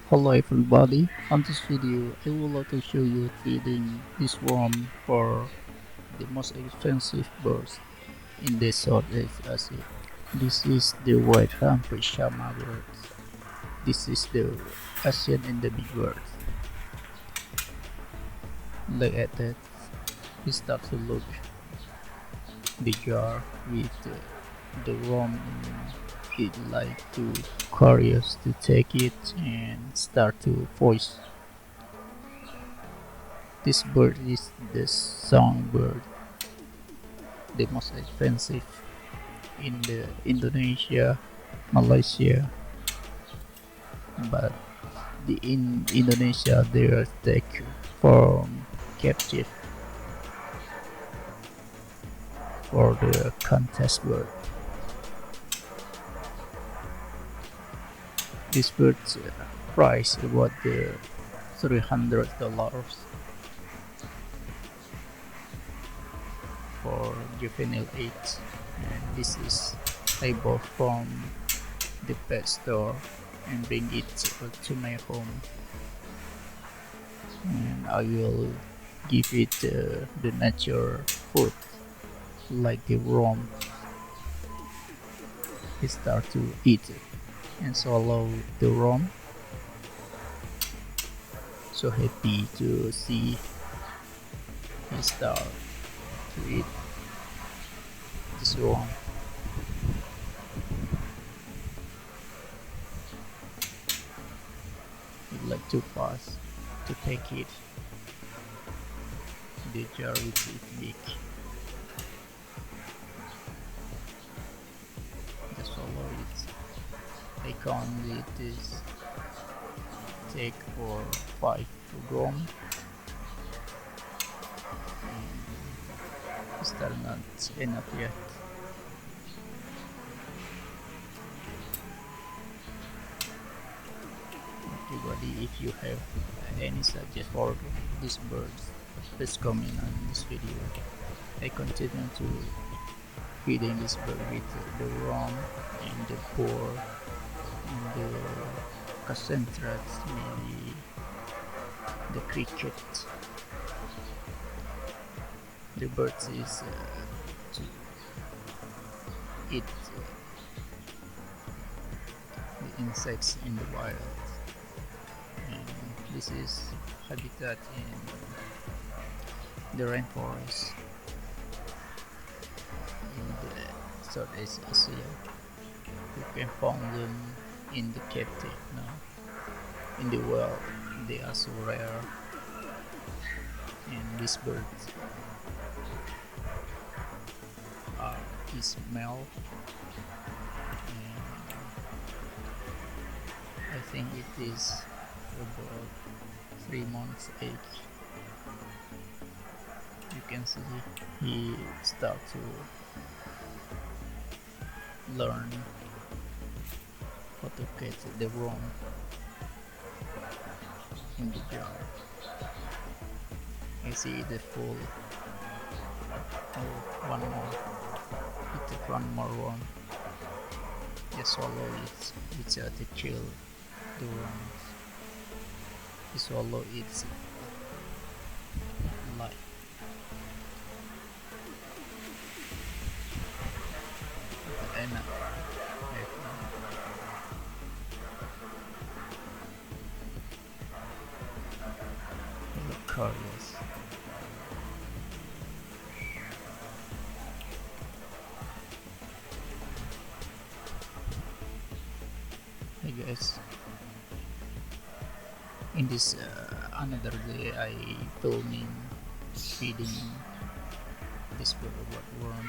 Hello everybody, on this video I would like to show you feeding this worm for the most expensive birds in the Southeast Asia. This is the white rampant shama bird. This is the Asian endemic bird. Look at that, we start to look the jar with the worm in it, like to curious to take it and start to voice. This bird is the songbird, the most expensive in the Indonesia, Malaysia, but in Indonesia they are taken from captive for the contest bird. This bird's price about the $300 for juvenile age, and this is I bought from the pet store and bring it to my home, and I will give it the natural food like the worm. It start to eat it and swallow the worm. So happy to see he start to eat this worm. He like too fast to take it. The jar is big. Just swallow it. I count it is take for 5 grams. Still not enough yet. Everybody, if you have any suggestions for these birds, please comment on this video. I continue to feeding this bird with the worm and the poor and the concentrates, maybe the cricket. The birds is to eat the insects in the wild, and this is habitat in the rainforest in the Southeast Asia. You can find them in the captive now. In the wild, they are so rare, and these birds are is male. I think it is about 3 months age. You can see he start to learn how to catch the worm in the jar. I see the full. Oh, one more. He took one more worm. Just swallow it. It's to kill the worms. He swallow its life. Enak. Look curious. Hey guys, in this another day I filming feeding this bird worm.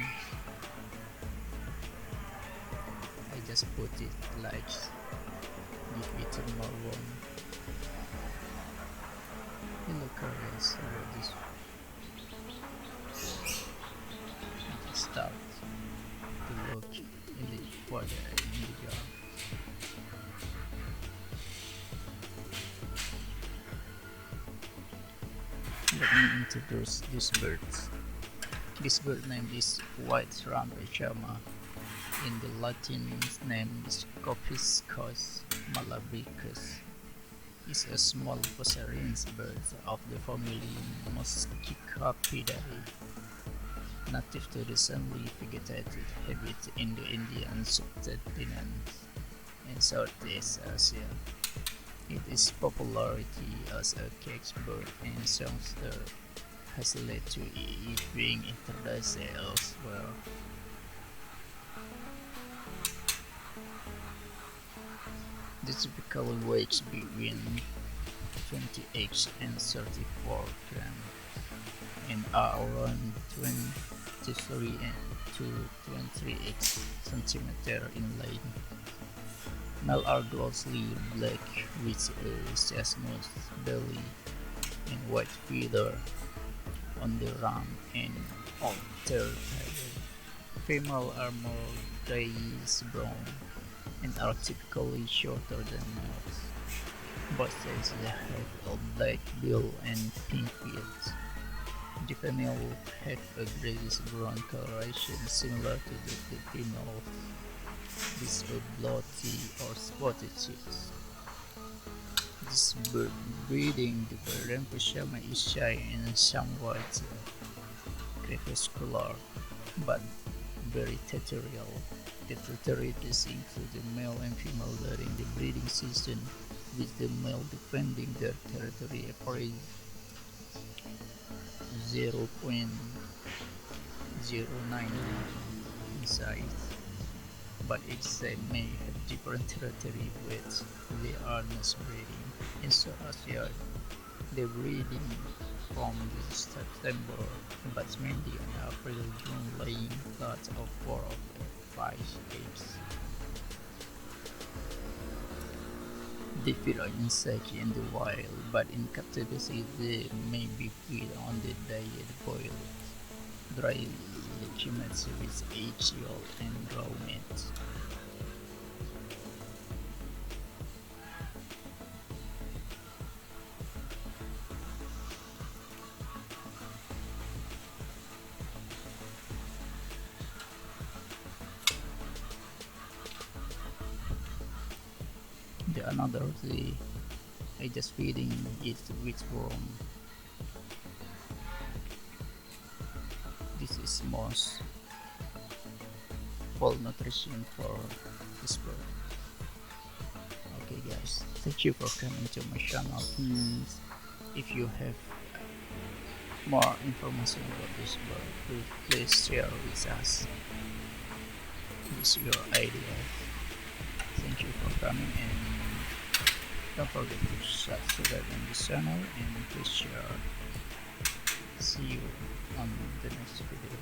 I just put it like give it more worm. You look curious about this. I just start to look in the water in the jar. Let me introduce this bird. This bird name is white rampant shama. In the Latin name is Coppiscus malabricus. is a small passerine bird of the family Muscicapidae, native to the semi-vegetated habitat in the Indian subcontinent and Southeast Asia. Its popularity as a cage bird and songster has led to it being introduced elsewhere. The typical weighs between 28 and 34 grams and are around 23 to 28 centimeters in length. Males are glossy black with a chestnut belly and white feather on the rump and outer tail. Females are more grayish brown and are typically shorter than males. Both sexes have a black bill and pink feet. The female have a grayish-brown coloration similar to the female with a blotchy or spotted cheeks. This bird breeding the Paramphysema is shy and somewhat crepuscular, but very territorial. The territories include the male and female during the breeding season, with the male defending their territory approximately 0.099 in size, but each side may have different territory widths. They are not breeding. In South Asia, the breeding from September, but mainly in April-June, laying lots of 4 or 5 eggs. They feed on insects in the wild, but in captivity they may be fed on the diet boiled, dry legumes with aged yolk and raw meat. The another the I just feeding it with worm. This is most full nutrition for this bird. Okay guys, thank you for coming to my channel. Please, if you have more information about this bird, please share with us. Use your idea. Thank you for coming and don't forget to subscribe on this channel and please share. See you on the next video.